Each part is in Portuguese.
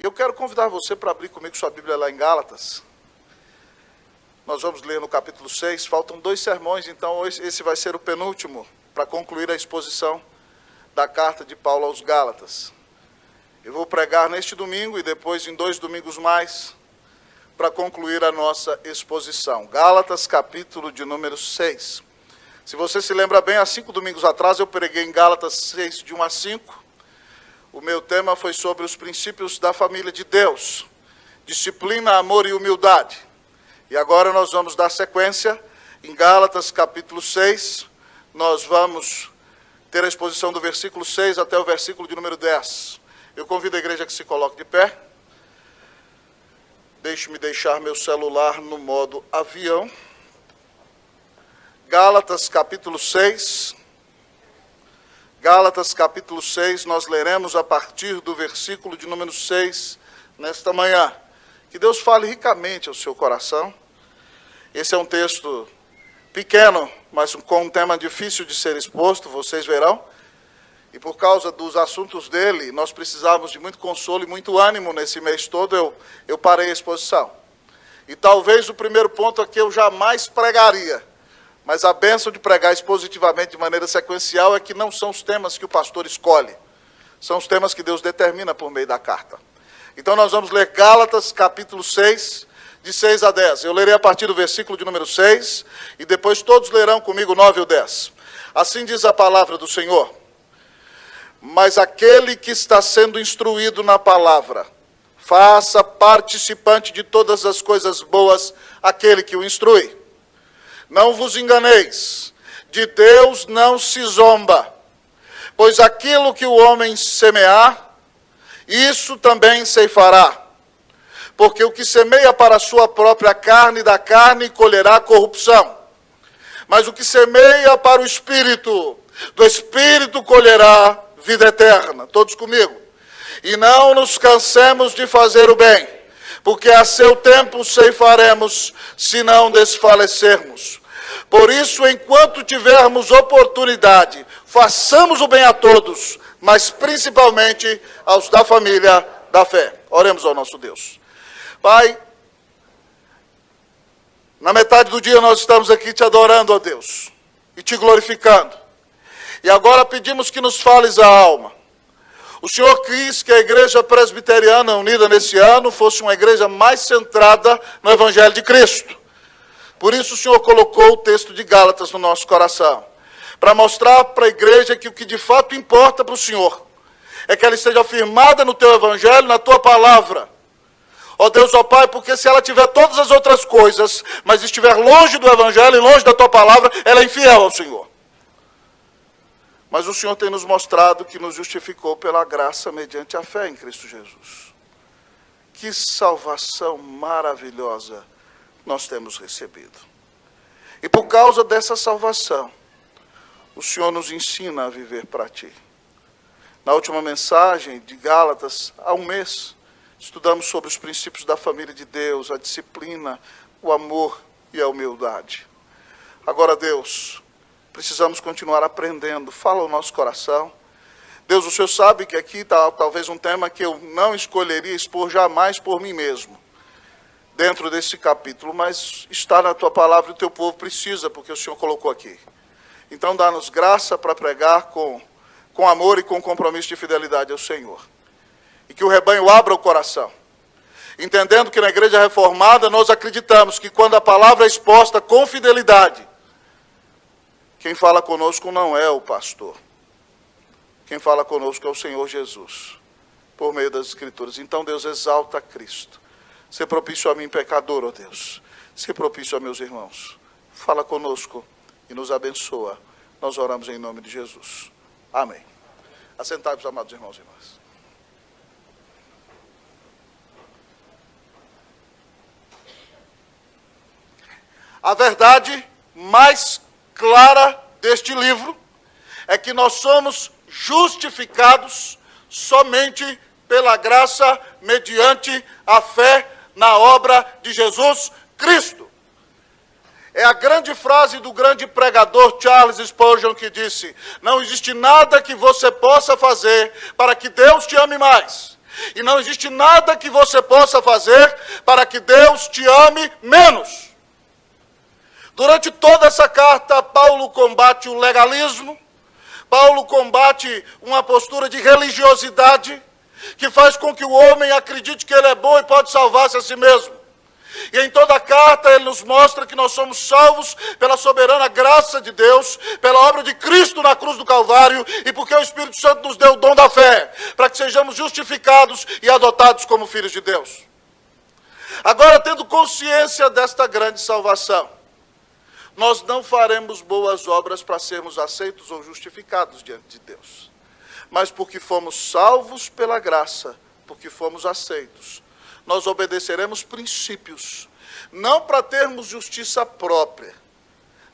Eu quero convidar você para abrir comigo sua Bíblia lá em Gálatas. Nós vamos ler no capítulo 6, faltam 2 sermões, então esse vai ser o penúltimo, para concluir a exposição da carta de Paulo aos Gálatas. Eu vou pregar neste domingo e depois em 2 domingos mais, para concluir a nossa exposição. Gálatas, capítulo de número 6. Se você se lembra bem, há 5 domingos atrás eu preguei em Gálatas 6, de 1 a 5. O meu tema foi sobre os princípios da família de Deus, disciplina, amor e humildade. E agora nós vamos dar sequência em Gálatas capítulo 6, nós vamos ter a exposição do versículo 6 até o versículo de número 10. Eu convido a igreja que se coloque de pé. Deixe-me deixar meu celular no modo avião. Gálatas capítulo 6. Gálatas capítulo 6, nós leremos a partir do versículo de número 6 nesta manhã. Que Deus fale ricamente ao seu coração. Esse é um texto pequeno, mas com um tema difícil de ser exposto, vocês verão. E por causa dos assuntos dele, nós precisávamos de muito consolo e muito ânimo nesse mês todo, eu parei a exposição. E talvez o primeiro ponto aqui eu jamais pregaria. Mas a bênção de pregar expositivamente de maneira sequencial é que não são os temas que o pastor escolhe. São os temas que Deus determina por meio da carta. Então nós vamos ler Gálatas capítulo 6, de 6 a 10. Eu lerei a partir do versículo de número 6, e depois todos lerão comigo 9 ou 10. Assim diz a palavra do Senhor. Mas aquele que está sendo instruído na palavra, faça participante de todas as coisas boas aquele que o instrui. Não vos enganeis, de Deus não se zomba, pois aquilo que o homem semear, isso também ceifará. Porque o que semeia para a sua própria carne, da carne colherá corrupção. Mas o que semeia para o Espírito, do Espírito colherá vida eterna. Todos comigo. E não nos cansemos de fazer o bem, porque a seu tempo ceifaremos, se não desfalecermos. Por isso, enquanto tivermos oportunidade, façamos o bem a todos, mas principalmente aos da família da fé. Oremos ao nosso Deus. Pai, na metade do dia nós estamos aqui te adorando, ó Deus, e te glorificando. E agora pedimos que nos fales a alma. O Senhor quis que a igreja presbiteriana unida nesse ano fosse uma igreja mais centrada no Evangelho de Cristo. Por isso o Senhor colocou o texto de Gálatas no nosso coração, para mostrar para a igreja que o que de fato importa para o Senhor é que ela esteja firmada no teu Evangelho, na tua palavra. Ó Deus, ó Pai, porque se ela tiver todas as outras coisas, mas estiver longe do Evangelho e longe da tua palavra, ela é infiel ao Senhor. Mas o Senhor tem nos mostrado que nos justificou pela graça mediante a fé em Cristo Jesus. Que salvação maravilhosa nós temos recebido. E por causa dessa salvação, o Senhor nos ensina a viver para Ti. Na última mensagem de Gálatas, há um mês, estudamos sobre os princípios da família de Deus, a disciplina, o amor e a humildade. Agora, Deus, precisamos continuar aprendendo. Fala ao nosso coração. Deus, o Senhor sabe que aqui está talvez um tema que eu não escolheria expor jamais por mim mesmo, dentro desse capítulo, mas está na Tua palavra e o Teu povo precisa, porque o Senhor colocou aqui. Então, dá-nos graça para pregar com amor e com compromisso de fidelidade ao Senhor. E que o rebanho abra o coração, entendendo que na Igreja Reformada nós acreditamos que quando a palavra é exposta com fidelidade, quem fala conosco não é o pastor. Quem fala conosco é o Senhor Jesus, por meio das Escrituras. Então, Deus, exalta Cristo. Ser propício a mim, pecador, ó Deus. Ser propício a meus irmãos. Fala conosco e nos abençoa. Nós oramos em nome de Jesus. Amém. Assentai-vos, amados irmãos e irmãs. A verdade mais clara deste livro é que nós somos justificados somente pela graça mediante a fé na obra de Jesus Cristo. É a grande frase do grande pregador Charles Spurgeon que disse: não existe nada que você possa fazer para que Deus te ame mais. E não existe nada que você possa fazer para que Deus te ame menos. Durante toda essa carta, Paulo combate o legalismo, Paulo combate uma postura de religiosidade, que faz com que o homem acredite que ele é bom e pode salvar-se a si mesmo. E em toda a carta ele nos mostra que nós somos salvos pela soberana graça de Deus, pela obra de Cristo na cruz do Calvário, e porque o Espírito Santo nos deu o dom da fé, para que sejamos justificados e adotados como filhos de Deus. Agora, tendo consciência desta grande salvação, nós não faremos boas obras para sermos aceitos ou justificados diante de Deus. Mas porque fomos salvos pela graça, porque fomos aceitos, nós obedeceremos princípios, não para termos justiça própria,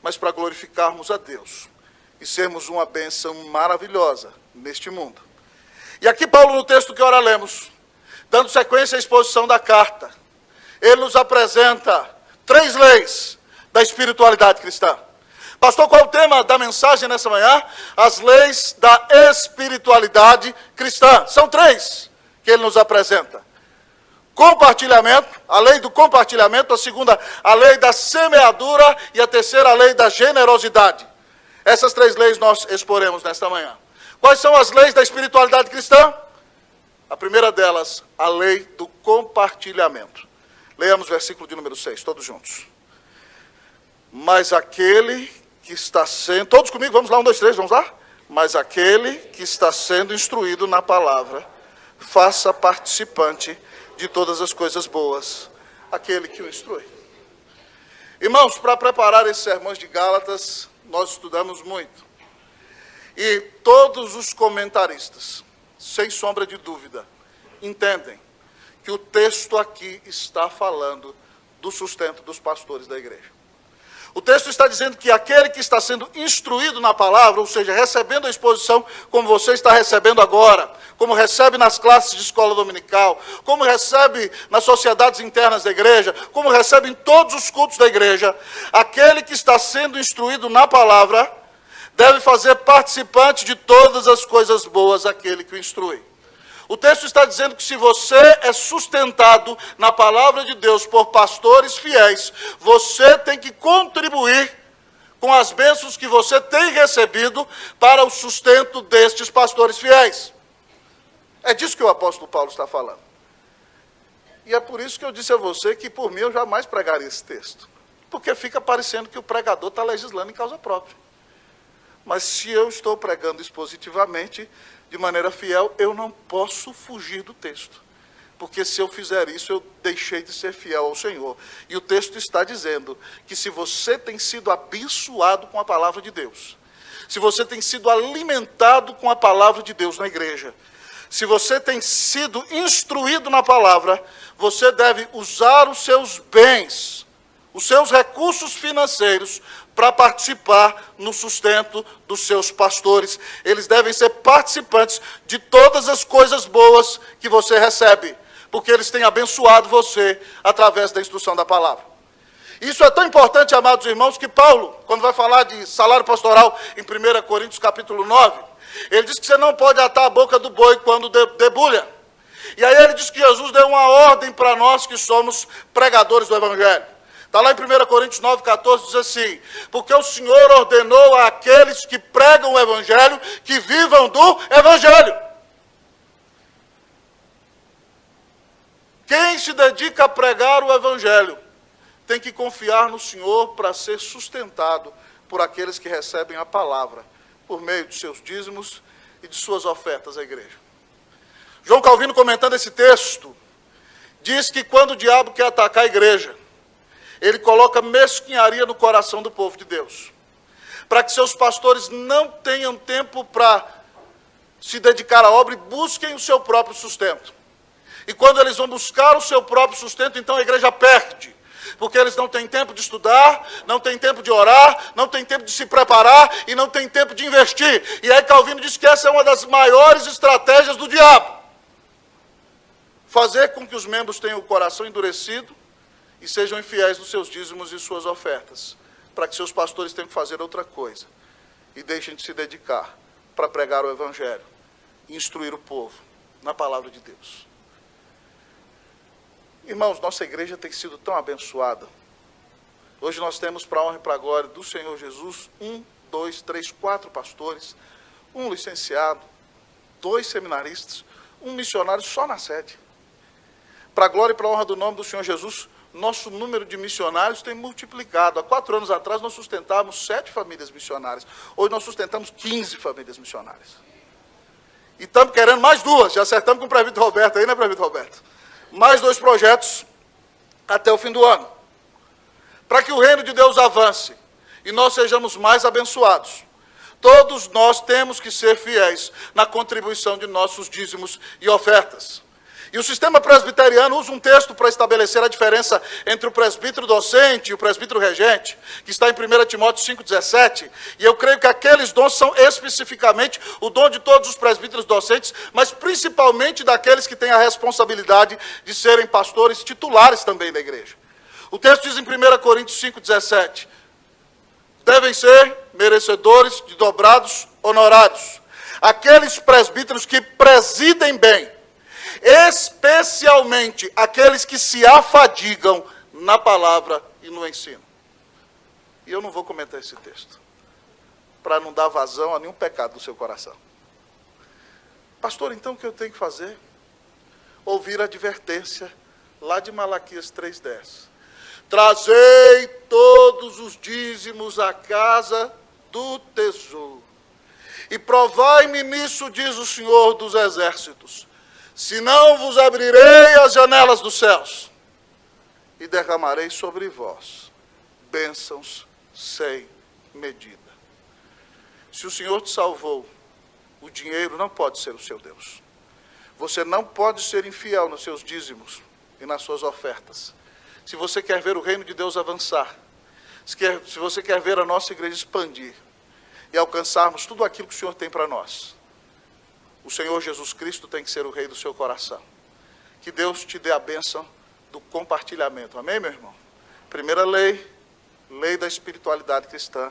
mas para glorificarmos a Deus e sermos uma bênção maravilhosa neste mundo. E aqui Paulo, no texto que ora lemos, dando sequência à exposição da carta, ele nos apresenta 3 leis da espiritualidade cristã. Pastor, qual é o tema da mensagem nessa manhã? As leis da espiritualidade cristã. São 3 que ele nos apresenta. Compartilhamento, a lei do compartilhamento, a segunda, a lei da semeadura, e a terceira, a lei da generosidade. Essas 3 leis nós exporemos nesta manhã. Quais são as leis da espiritualidade cristã? A primeira delas, a lei do compartilhamento. Leamos o versículo de número 6, todos juntos. Mas aquele que está sendo... Todos comigo, vamos lá, 1, 2, 3, vamos lá? Mas aquele que está sendo instruído na palavra, faça participante de todas as coisas boas, aquele que o instrui. Irmãos, para preparar esses sermões de Gálatas, nós estudamos muito. E todos os comentaristas, sem sombra de dúvida, entendem que o texto aqui está falando do sustento dos pastores da igreja. O texto está dizendo que aquele que está sendo instruído na palavra, ou seja, recebendo a exposição como você está recebendo agora, como recebe nas classes de escola dominical, como recebe nas sociedades internas da igreja, como recebe em todos os cultos da igreja, aquele que está sendo instruído na palavra deve fazer participante de todas as coisas boas aquele que o instrui. O texto está dizendo que se você é sustentado na palavra de Deus por pastores fiéis, você tem que contribuir com as bênçãos que você tem recebido para o sustento destes pastores fiéis. É disso que o apóstolo Paulo está falando. E é por isso que eu disse a você que por mim eu jamais pregaria esse texto. Porque fica parecendo que o pregador está legislando em causa própria. Mas se eu estou pregando expositivamente, de maneira fiel, eu não posso fugir do texto. Porque se eu fizer isso, eu deixei de ser fiel ao Senhor. E o texto está dizendo que se você tem sido abençoado com a palavra de Deus, se você tem sido alimentado com a palavra de Deus na igreja, se você tem sido instruído na palavra, você deve usar os seus bens, os seus recursos financeiros, para participar no sustento dos seus pastores. Eles devem ser participantes de todas as coisas boas que você recebe, porque eles têm abençoado você através da instrução da palavra. Isso é tão importante, amados irmãos, que Paulo, quando vai falar de salário pastoral em 1 Coríntios capítulo 9, ele diz que você não pode atar a boca do boi quando debulha. E aí ele diz que Jesus deu uma ordem para nós que somos pregadores do Evangelho. Está lá em 1 Coríntios 9,14, diz assim: porque o Senhor ordenou àqueles que pregam o Evangelho que vivam do Evangelho. Quem se dedica a pregar o Evangelho tem que confiar no Senhor para ser sustentado por aqueles que recebem a palavra, por meio de seus dízimos e de suas ofertas à igreja. João Calvino, comentando esse texto, diz que quando o diabo quer atacar a igreja, ele coloca mesquinharia no coração do povo de Deus, para que seus pastores não tenham tempo para se dedicar à obra e busquem o seu próprio sustento. E quando eles vão buscar o seu próprio sustento, então a igreja perde, porque eles não têm tempo de estudar, não têm tempo de orar, não têm tempo de se preparar e não têm tempo de investir. E aí Calvino diz que essa é uma das maiores estratégias do diabo: fazer com que os membros tenham o coração endurecido e sejam infiéis nos seus dízimos e suas ofertas, para que seus pastores tenham que fazer outra coisa e deixem de se dedicar para pregar o Evangelho e instruir o povo na palavra de Deus. Irmãos, nossa igreja tem sido tão abençoada. Hoje nós temos, para a honra e para a glória do Senhor Jesus, 1, 2, 3, 4 pastores, um licenciado, 2 seminaristas, um missionário só na sede. Para a glória e para a honra do nome do Senhor Jesus, nosso número de missionários tem multiplicado. Há 4 anos atrás nós sustentávamos 7 famílias missionárias. Hoje nós sustentamos 15 famílias missionárias. E estamos querendo mais 2. Já acertamos com o presbítero Roberto aí, né, presbítero Roberto? Mais 2 projetos até o fim do ano. Para que o reino de Deus avance e nós sejamos mais abençoados, todos nós temos que ser fiéis na contribuição de nossos dízimos e ofertas. E o sistema presbiteriano usa um texto para estabelecer a diferença entre o presbítero docente e o presbítero regente, que está em 1 Timóteo 5,17, e eu creio que aqueles dons são especificamente o dom de todos os presbíteros docentes, mas principalmente daqueles que têm a responsabilidade de serem pastores titulares também da igreja. O texto diz em 1 Coríntios 5,17, devem ser merecedores de dobrados honorários, aqueles presbíteros que presidem bem, especialmente aqueles que se afadigam na palavra e no ensino. E eu não vou comentar esse texto, para não dar vazão a nenhum pecado do seu coração. Pastor, então o que eu tenho que fazer? Ouvir a advertência lá de Malaquias 3,10. Trazei todos os dízimos à casa do tesouro, e provai-me nisso, diz o Senhor dos Exércitos, senão vos abrirei as janelas dos céus, e derramarei sobre vós bênçãos sem medida. Se o Senhor te salvou, o dinheiro não pode ser o seu Deus. Você não pode ser infiel nos seus dízimos e nas suas ofertas. Se você quer ver o reino de Deus avançar, se você quer ver a nossa igreja expandir e alcançarmos tudo aquilo que o Senhor tem para nós, o Senhor Jesus Cristo tem que ser o rei do seu coração. Que Deus te dê a bênção do compartilhamento. Amém, meu irmão? Primeira lei, lei da espiritualidade cristã,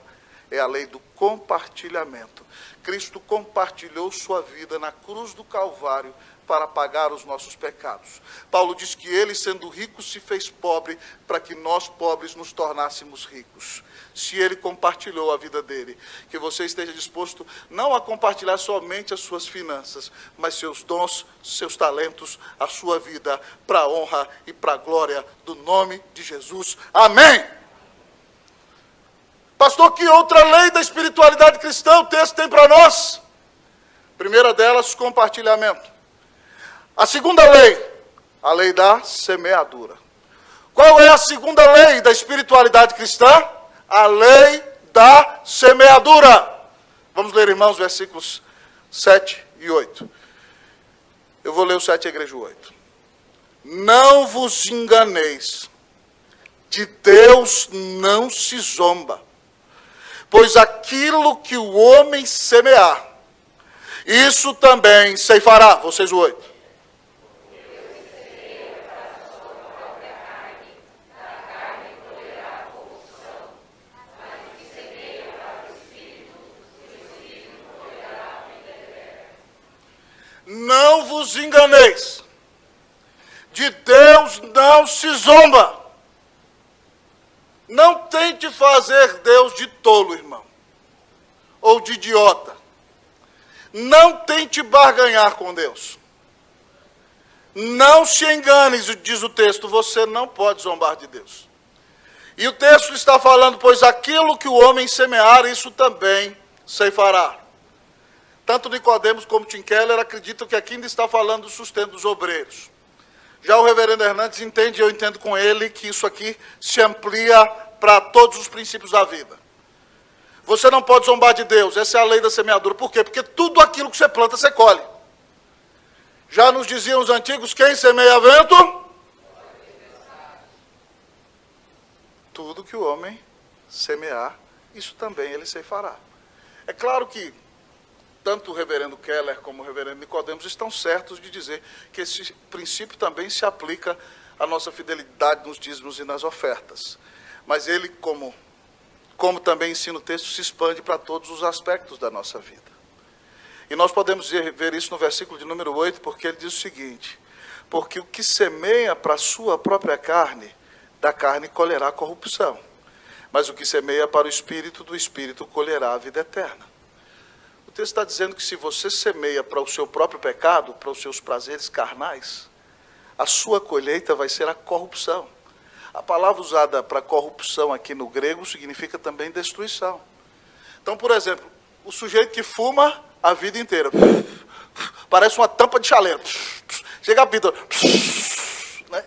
é a lei do compartilhamento. Cristo compartilhou sua vida na cruz do Calvário para pagar os nossos pecados. Paulo diz que ele, sendo rico, se fez pobre para que nós, pobres, nos tornássemos ricos. Se ele compartilhou a vida dele, que você esteja disposto não a compartilhar somente as suas finanças, mas seus dons, seus talentos, a sua vida, para a honra e para a glória do nome de Jesus. Amém! Pastor, que outra lei da espiritualidade cristã o texto tem para nós? Primeira delas, compartilhamento. A segunda lei, a lei da semeadura. Qual é a segunda lei da espiritualidade cristã? A lei da semeadura. Vamos ler, irmãos, versículos 7 e 8. Eu vou ler o 7 e a igreja o 8. Não vos enganeis, de Deus não se zomba, pois aquilo que o homem semear, isso também ceifará. Vocês o 8. Não vos enganeis, de Deus não se zomba. Não tente fazer Deus de tolo, irmão, ou de idiota. Não tente barganhar com Deus. Não se engane, diz o texto, você não pode zombar de Deus. E o texto está falando, pois aquilo que o homem semear, isso também ceifará. Tanto Nicodemos como Tim Keller acreditam que aqui ainda está falando do sustento dos obreiros. Já o reverendo Hernandes entende, e eu entendo com ele, que isso aqui se amplia para todos os princípios da vida. Você não pode zombar de Deus, essa é a lei da semeadura. Por quê? Porque tudo aquilo que você planta, você colhe. Já nos diziam os antigos, quem semeia vento? Tudo que o homem semear, isso também ele ceifará. É claro que tanto o reverendo Keller como o reverendo Nicodemos estão certos de dizer que esse princípio também se aplica à nossa fidelidade nos dízimos e nas ofertas. Mas ele, como também ensina o texto, se expande para todos os aspectos da nossa vida. E nós podemos ver isso no versículo de número 8, porque ele diz o seguinte: Porque o que semeia para a sua própria carne, da carne colherá corrupção. Mas o que semeia para o Espírito, do Espírito colherá a vida eterna. O texto está dizendo que se você semeia para o seu próprio pecado, para os seus prazeres carnais, a sua colheita vai ser a corrupção. A palavra usada para corrupção aqui no grego significa também destruição. Então, por exemplo, o sujeito que fuma a vida inteira, parece uma tampa de chaleiro, chega a vida, né?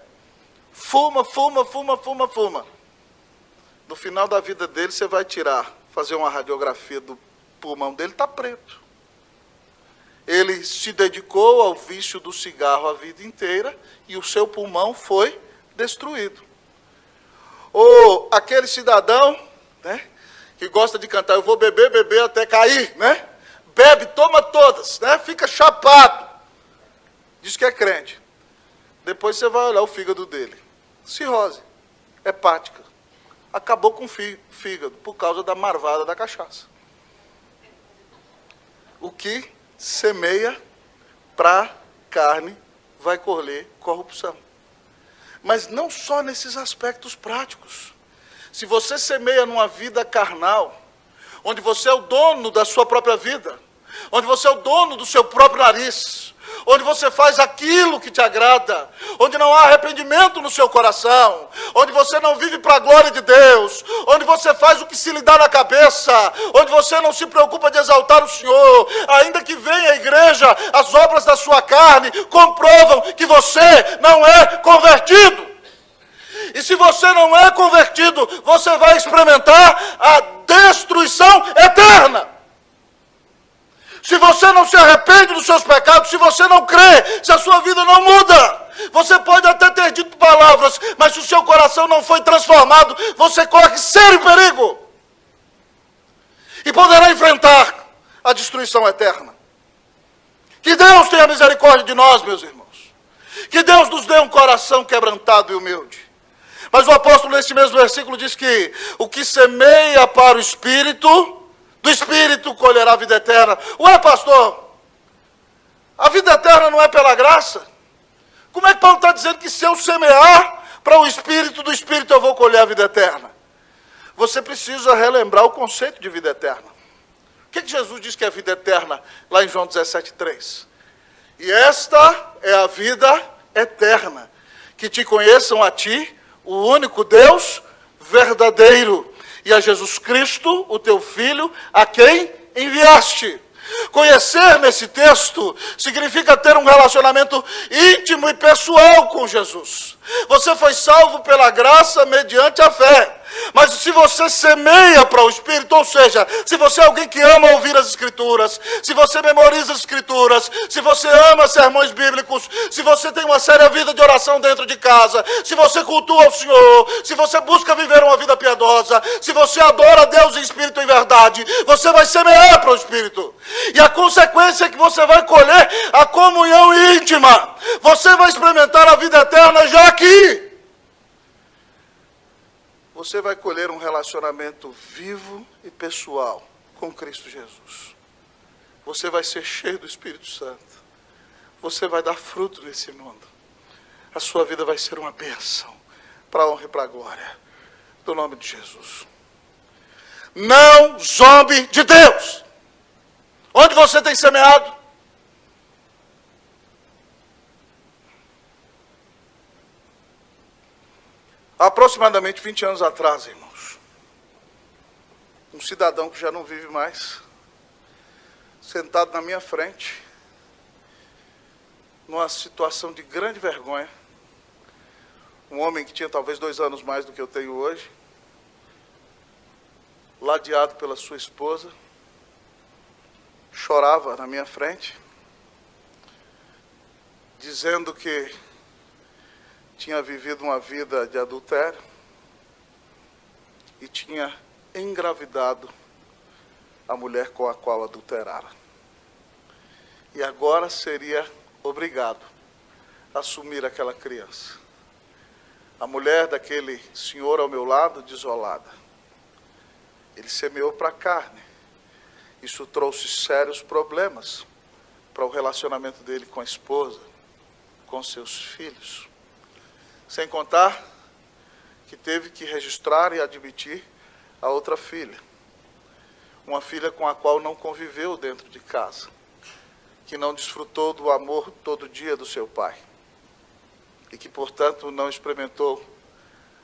Fuma. No final da vida dele, você vai fazer uma radiografia do pulmão dele, está preto. Ele se dedicou ao vício do cigarro a vida inteira e o seu pulmão foi destruído. Ou aquele cidadão, né, que gosta de cantar, eu vou beber até cair, né? Bebe, toma todas, né? Fica chapado. Diz que é crente. Depois você vai olhar o fígado dele. Cirrose hepática. Acabou com o fígado por causa da marvada da cachaça. O que semeia para carne vai colher corrupção. Mas não só nesses aspectos práticos. Se você semeia numa vida carnal, onde você é o dono da sua própria vida, onde você é o dono do seu próprio nariz, onde você faz aquilo que te agrada, onde não há arrependimento no seu coração, onde você não vive para a glória de Deus, onde você faz o que se lhe dá na cabeça, onde você não se preocupa de exaltar o Senhor, ainda que venha à igreja, as obras da sua carne comprovam que você não é convertido. E se você não é convertido, você vai experimentar a destruição eterna. Se você não se arrepende dos seus pecados, se você não crê, se a sua vida não muda, você pode até ter dito palavras, mas se o seu coração não foi transformado, você corre sério perigo. E poderá enfrentar a destruição eterna. Que Deus tenha misericórdia de nós, meus irmãos. Que Deus nos dê um coração quebrantado e humilde. Mas o apóstolo, nesse mesmo versículo, diz que o que semeia para o Espírito, do Espírito colherá a vida eterna. Ué, pastor, a vida eterna não é pela graça? Como é que Paulo está dizendo que se eu semear para o Espírito, do Espírito eu vou colher a vida eterna? Você precisa relembrar o conceito de vida eterna. O que Jesus diz que é vida eterna, lá em João 17,3? E esta é a vida eterna, que te conheçam a ti, o único Deus verdadeiro, e a Jesus Cristo, o teu Filho, a quem enviaste. Conhecer nesse texto significa ter um relacionamento íntimo e pessoal com Jesus. Você foi salvo pela graça mediante a fé. Mas se você semeia para o Espírito, ou seja, se você é alguém que ama ouvir as Escrituras, se você memoriza as Escrituras, se você ama sermões bíblicos, se você tem uma séria vida de oração dentro de casa, se você cultua o Senhor, se você busca viver uma vida piedosa, se você adora a Deus em Espírito e em verdade, você vai semear para o Espírito. E a consequência é que você vai colher a comunhão íntima. Você vai experimentar a vida eterna já aqui. Você vai colher um relacionamento vivo e pessoal com Cristo Jesus. Você vai ser cheio do Espírito Santo. Você vai dar fruto nesse mundo. A sua vida vai ser uma bênção para a honra e para a glória do nome de Jesus. Não zombe de Deus. Onde você tem semeado? Há aproximadamente 20 anos atrás, irmãos, um cidadão que já não vive mais, sentado na minha frente, numa situação de grande vergonha, um homem que tinha talvez 2 anos mais do que eu tenho hoje, ladeado pela sua esposa, chorava na minha frente, dizendo que tinha vivido uma vida de adultério e tinha engravidado a mulher com a qual adulterara. E agora seria obrigado a assumir aquela criança. A mulher daquele senhor ao meu lado, desolada. Ele semeou para a carne. Isso trouxe sérios problemas para o relacionamento dele com a esposa, com seus filhos. Sem contar que teve que registrar e admitir a outra filha. Uma filha com a qual não conviveu dentro de casa, que não desfrutou do amor todo dia do seu pai e que, portanto, não experimentou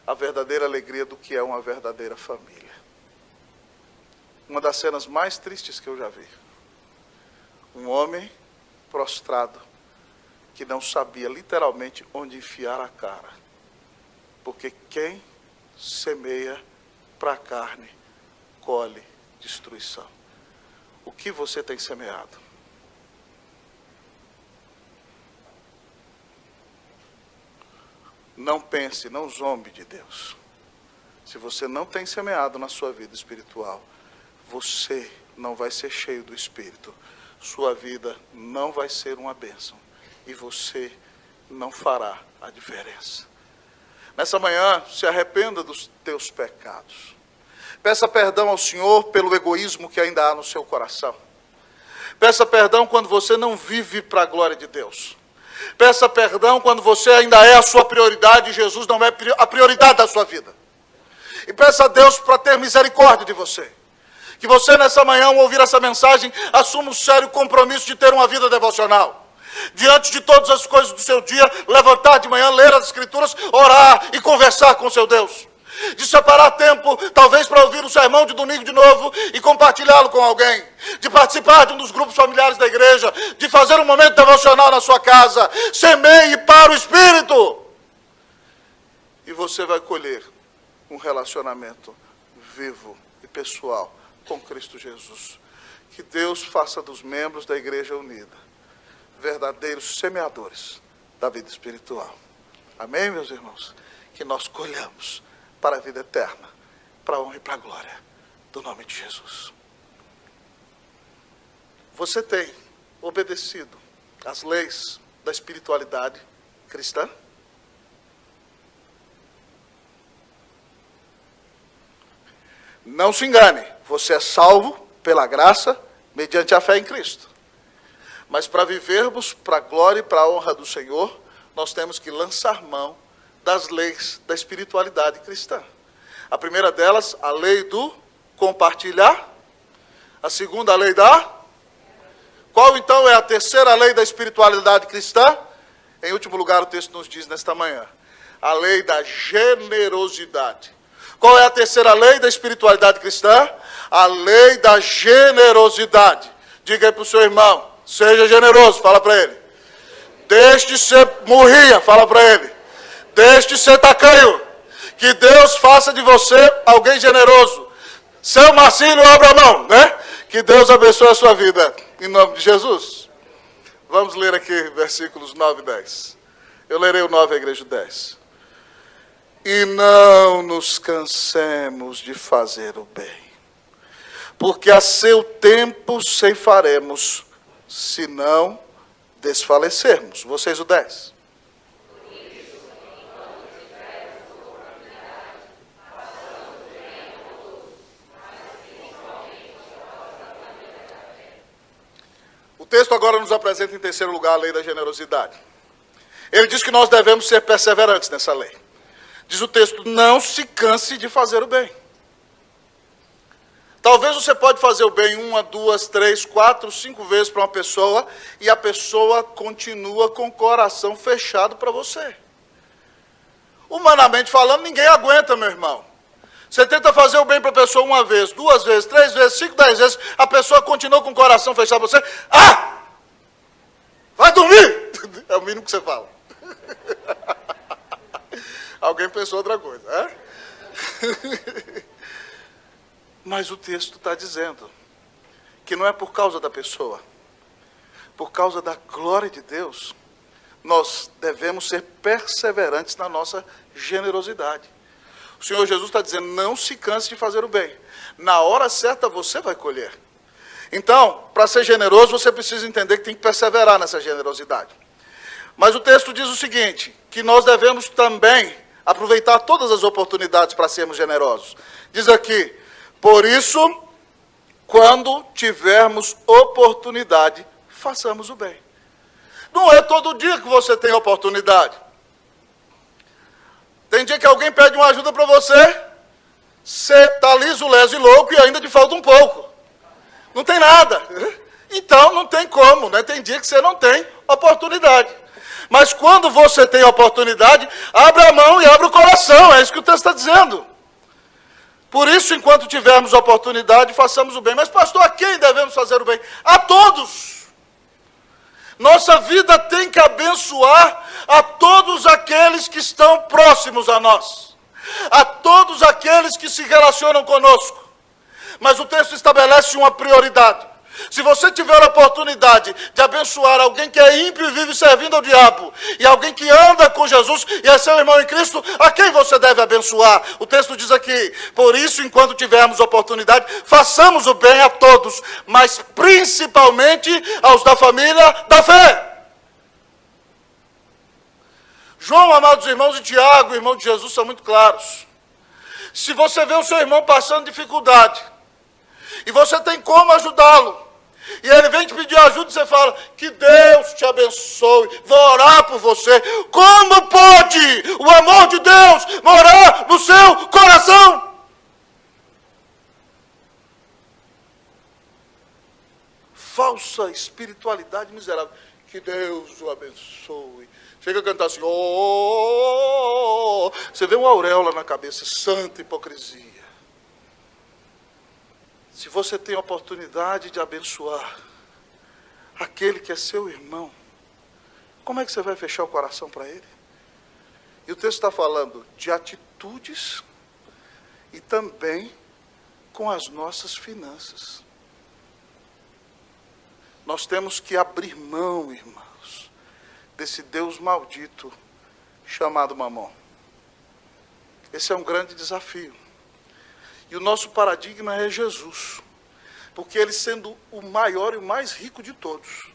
a verdadeira alegria do que é uma verdadeira família. Uma das cenas mais tristes que eu já vi. Um homem prostrado que não sabia literalmente onde enfiar a cara. Porque quem semeia para a carne, colhe destruição. O que você tem semeado? Não pense, não zombe de Deus. Se você não tem semeado na sua vida espiritual, você não vai ser cheio do Espírito. Sua vida não vai ser uma bênção. E você não fará a diferença. Nessa manhã, se arrependa dos teus pecados. Peça perdão ao Senhor pelo egoísmo que ainda há no seu coração. Peça perdão quando você não vive para a glória de Deus. Peça perdão quando você ainda é a sua prioridade e Jesus não é a prioridade da sua vida. E peça a Deus para ter misericórdia de você. Que você nessa manhã, ao ouvir essa mensagem, assuma um sério compromisso de ter uma vida devocional. Diante de todas as coisas do seu dia, levantar de manhã, ler as Escrituras, orar e conversar com seu Deus. De separar tempo, talvez para ouvir o sermão de domingo de novo e compartilhá-lo com alguém. De participar de um dos grupos familiares da igreja. De fazer um momento devocional na sua casa. Semeie para o Espírito. E você vai colher um relacionamento vivo e pessoal com Cristo Jesus. Que Deus faça dos membros da Igreja Unida verdadeiros semeadores da vida espiritual. Amém, meus irmãos? Que nós colhamos para a vida eterna, para a honra e para a glória do nome de Jesus. Você tem obedecido às leis da espiritualidade cristã? Não se engane, você é salvo pela graça mediante a fé em Cristo. Mas para vivermos para a glória e para a honra do Senhor, nós temos que lançar mão das leis da espiritualidade cristã. A primeira delas, a lei do compartilhar. A segunda, a lei da... Qual então é a terceira lei da espiritualidade cristã? Em último lugar, o texto nos diz nesta manhã. A lei da generosidade. Qual é a terceira lei da espiritualidade cristã? A lei da generosidade. Diga aí para o seu irmão. Seja generoso, fala para ele. Deixe de ser murrinha, fala para ele. Deixe de ser tacanho. Que Deus faça de você alguém generoso. Seu Marcílio, abra a mão, né? Que Deus abençoe a sua vida. Em nome de Jesus. Vamos ler aqui versículos 9 e 10. Eu lerei o 9 e a igreja 10. E não nos cansemos de fazer o bem. Porque a seu tempo ceifaremos, se não desfalecermos. Vocês o 10. O texto agora nos apresenta em terceiro lugar a lei da generosidade. Ele diz que nós devemos ser perseverantes nessa lei. Diz o texto, não se canse de fazer o bem. Talvez você pode fazer o bem 1, 2, 3, 4, 5 vezes para uma pessoa e a pessoa continua com o coração fechado para você. Humanamente falando, ninguém aguenta, meu irmão. Você tenta fazer o bem para a pessoa 1 vez, 2 vezes, 3 vezes, 5, 10 vezes, a pessoa continua com o coração fechado para você. Ah! Vai dormir! É o mínimo que você fala. Alguém pensou outra coisa, é? Mas o texto está dizendo que não é por causa da pessoa, por causa da glória de Deus, nós devemos ser perseverantes na nossa generosidade. O Senhor Jesus está dizendo, não se canse de fazer o bem. Na hora certa você vai colher. Então, para ser generoso, você precisa entender que tem que perseverar nessa generosidade. Mas o texto diz o seguinte, que nós devemos também aproveitar todas as oportunidades para sermos generosos. Diz aqui, por isso, quando tivermos oportunidade, façamos o bem. Não é todo dia que você tem oportunidade. Tem dia que alguém pede uma ajuda para você, você está liso, leso e louco e ainda te falta um pouco. Não tem nada. Então não tem como, né? Tem dia que você não tem oportunidade. Mas quando você tem oportunidade, abre a mão e abre o coração. É isso que o texto está dizendo. Por isso, enquanto tivermos oportunidade, façamos o bem. Mas, pastor, a quem devemos fazer o bem? A todos. Nossa vida tem que abençoar a todos aqueles que estão próximos a nós. A todos aqueles que se relacionam conosco. Mas o texto estabelece uma prioridade. Se você tiver a oportunidade de abençoar alguém que é ímpio e vive servindo ao diabo, e alguém que anda com Jesus e é seu irmão em Cristo, a quem você deve abençoar? O texto diz aqui: por isso, enquanto tivermos oportunidade, façamos o bem a todos, mas principalmente aos da família da fé. João, amados irmãos, e Tiago, irmão de Jesus, são muito claros. Se você vê o seu irmão passando dificuldade, e você tem como ajudá-lo, e ele vem te pedir ajuda, e você fala: que Deus te abençoe, vou orar por você. Como pode o amor de Deus morar no seu coração? Falsa espiritualidade miserável. Que Deus o abençoe. Chega a cantar assim: oh, você vê uma auréola na cabeça, santa hipocrisia. Se você tem a oportunidade de abençoar aquele que é seu irmão, como é que você vai fechar o coração para ele? E o texto está falando de atitudes e também com as nossas finanças. Nós temos que abrir mão, irmãos, desse Deus maldito chamado Mamon. Esse é um grande desafio. E o nosso paradigma é Jesus, porque ele, sendo o maior e o mais rico de todos,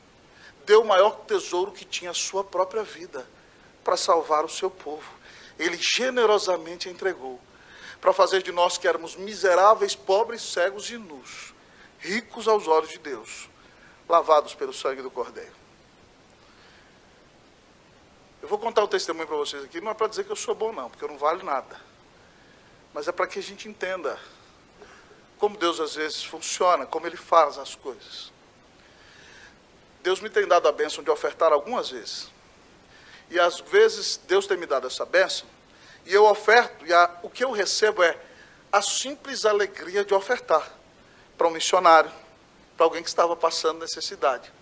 deu o maior tesouro que tinha, a sua própria vida, para salvar o seu povo. Ele generosamente entregou, para fazer de nós, que éramos miseráveis, pobres, cegos e nus, ricos aos olhos de Deus, lavados pelo sangue do Cordeiro. Eu vou contar um testemunho para vocês aqui, não é para dizer que eu sou bom não, porque eu não valho nada. Mas é para que a gente entenda como Deus às vezes funciona, como Ele faz as coisas. Deus me tem dado a bênção de ofertar algumas vezes. E às vezes Deus tem me dado essa bênção, e eu oferto, e o que eu recebo é a simples alegria de ofertar para um missionário, para alguém que estava passando necessidade.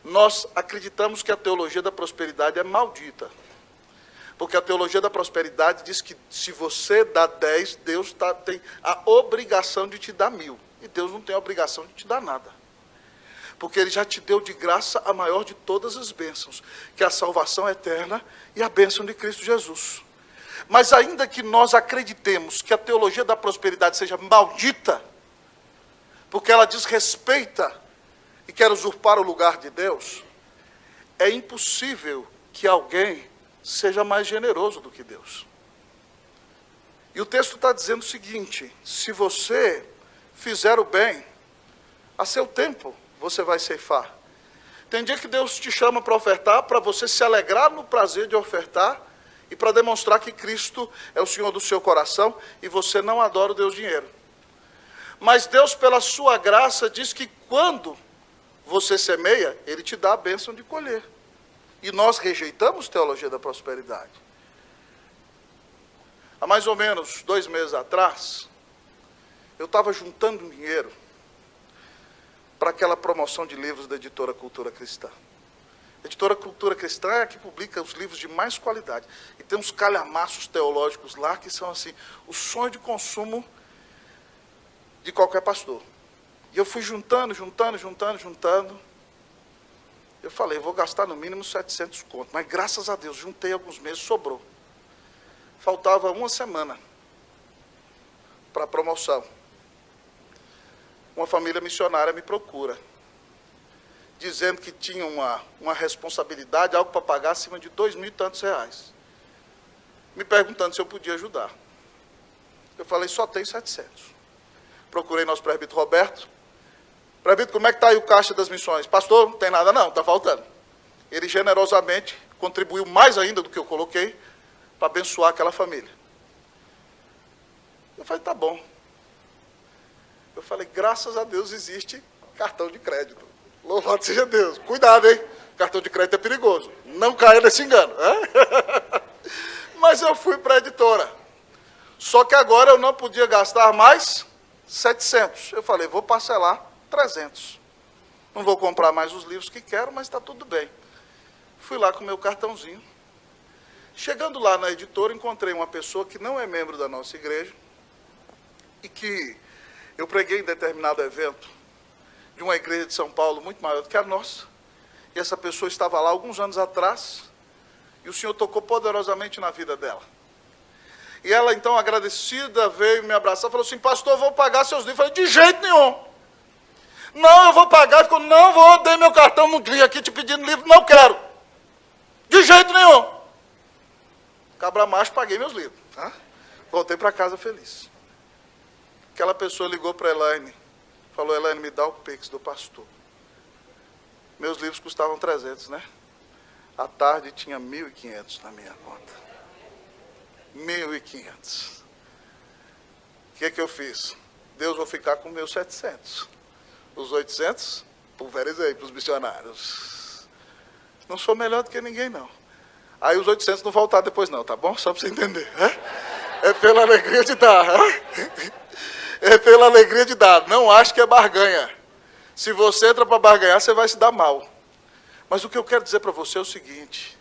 Nós acreditamos que a teologia da prosperidade é maldita. Porque a teologia da prosperidade diz que se você dá 10, Deus tem a obrigação de te dar 1000. E Deus não tem a obrigação de te dar nada. Porque Ele já te deu de graça a maior de todas as bênçãos, que é a salvação eterna e a bênção de Cristo Jesus. Mas ainda que nós acreditemos que a teologia da prosperidade seja maldita, porque ela desrespeita e quer usurpar o lugar de Deus, é impossível que alguém seja mais generoso do que Deus. E o texto está dizendo o seguinte: se você fizer o bem, a seu tempo você vai ceifar. Tem dia que Deus te chama para ofertar, para você se alegrar no prazer de ofertar, e para demonstrar que Cristo é o Senhor do seu coração, e você não adora o Deus dinheiro. Mas Deus, pela sua graça, diz que quando você semeia, Ele te dá a bênção de colher. E nós rejeitamos teologia da prosperidade. Há mais ou menos 2 meses atrás, eu estava juntando dinheiro para aquela promoção de livros da editora Cultura Cristã. A editora Cultura Cristã é a que publica os livros de mais qualidade. E tem uns calhamaços teológicos lá que são assim, o sonho de consumo de qualquer pastor. E eu fui juntando. Eu falei, vou gastar no mínimo 700 conto. Mas graças a Deus, juntei alguns meses, sobrou. Faltava 1 semana para a promoção. Uma família missionária me procura, dizendo que tinha uma responsabilidade, algo para pagar acima de 2.000 e tantos reais. Me perguntando se eu podia ajudar. Eu falei, só tenho 700. Procurei nosso presbítero Roberto. Presbítero, como é que está aí o caixa das missões? Pastor, não tem nada não, está faltando. ele generosamente contribuiu mais ainda do que eu coloquei para abençoar aquela família. Eu falei, tá bom. Eu falei, graças a Deus existe cartão de crédito. Louvado seja Deus. Cuidado, hein? Cartão de crédito é perigoso. Não caia nesse engano. Mas eu fui para a editora. Só que agora eu não podia gastar mais 700. Eu falei, vou parcelar 300. Não vou comprar mais os livros que quero, mas está tudo bem. Fui lá com o meu cartãozinho. Chegando lá na editora, encontrei uma pessoa que não é membro da nossa igreja e que eu preguei em determinado evento de uma igreja de São Paulo muito maior do que a nossa. E essa pessoa estava lá alguns anos atrás e o Senhor tocou poderosamente na vida dela. E ela, então, agradecida, veio me abraçar e falou assim, pastor, eu vou pagar seus livros. Eu falei, de jeito nenhum. Não, eu vou pagar. Ficou, não, vou, dei meu cartão, não vim aqui te pedindo livro, não quero. De jeito nenhum. Cabra macho, paguei meus livros. Tá? Voltei para casa feliz. Aquela pessoa ligou para a Elaine, falou, Elaine, me dá o Pix do pastor. Meus livros custavam 300, né? À tarde tinha 1.500 na minha conta. 1.500. O que eu fiz? Deus, vou ficar com meus 700. Os 800, pulverizei para os missionários. Não sou melhor do que ninguém, não. Aí os 800 não voltaram depois não, tá bom? Só para você entender. É pela alegria de dar. É pela alegria de dar. Não acho que é barganha. Se você entra para barganhar, você vai se dar mal. Mas o que eu quero dizer para você é o seguinte.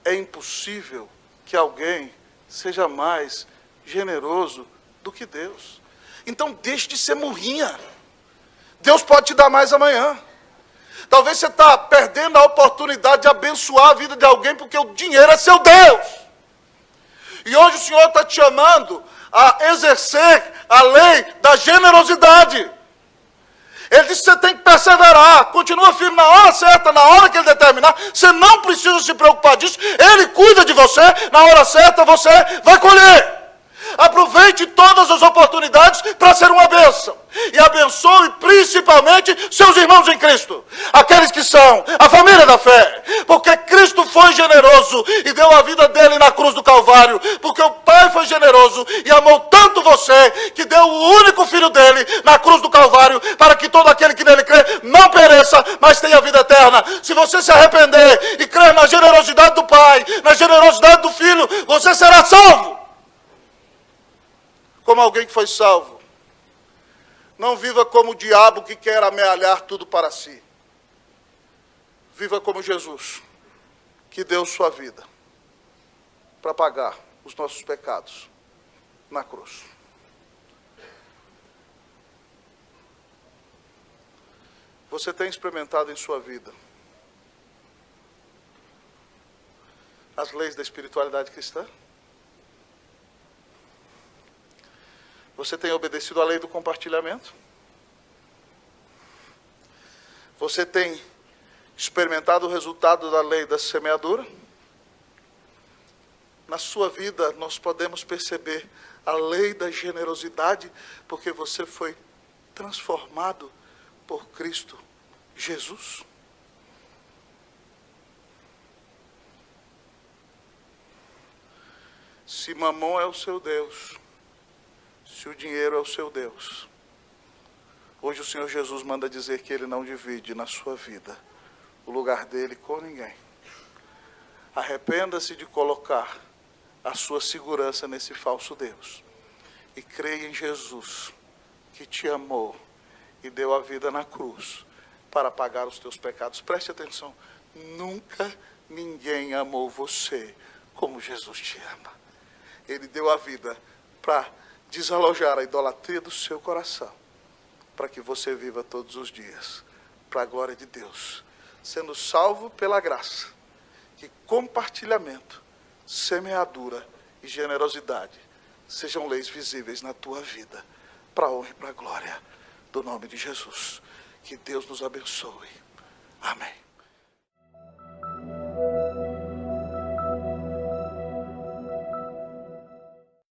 É impossível que alguém seja mais generoso do que Deus. Então deixe de ser murrinha. Deus pode te dar mais amanhã. Talvez você está perdendo a oportunidade de abençoar a vida de alguém porque o dinheiro é seu Deus. E hoje o Senhor está te chamando a exercer a lei da generosidade. Ele disse que você tem que perseverar, continua firme na hora certa, na hora que Ele determinar. Você não precisa se preocupar disso. Ele cuida de você, na hora certa você vai colher. Aproveite todas as oportunidades para ser uma bênção. E abençoe principalmente seus irmãos em Cristo. Aqueles que são a família da fé. Porque Cristo foi generoso e deu a vida dele na cruz do Calvário. Porque o Pai foi generoso e amou tanto você que deu o único Filho dele na cruz do Calvário para que todo aquele que nele crê não pereça, mas tenha vida eterna. Se você se arrepender e crer na generosidade do Pai, na generosidade do Filho, você será salvo. Como alguém que foi salvo. Não viva como o diabo que quer amealhar tudo para si. Viva como Jesus, que deu sua vida para pagar os nossos pecados na cruz. Você tem experimentado em sua vida as leis da espiritualidade cristã? Você tem obedecido à lei do compartilhamento? Você tem experimentado o resultado da lei da semeadura? Na sua vida nós podemos perceber a lei da generosidade, porque você foi transformado por Cristo Jesus. Se Mamon é o seu Deus, se o dinheiro é o seu Deus, hoje o Senhor Jesus manda dizer que Ele não divide na sua vida o lugar dele com ninguém. Arrependa-se de colocar a sua segurança nesse falso Deus e creia em Jesus, que te amou e deu a vida na cruz para pagar os teus pecados. Preste atenção, nunca ninguém amou você como Jesus te ama. Ele deu a vida para desalojar a idolatria do seu coração, para que você viva todos os dias para a glória de Deus, sendo salvo pela graça, que compartilhamento, semeadura e generosidade sejam leis visíveis na tua vida, para a honra e para a glória do nome de Jesus. Que Deus nos abençoe. Amém.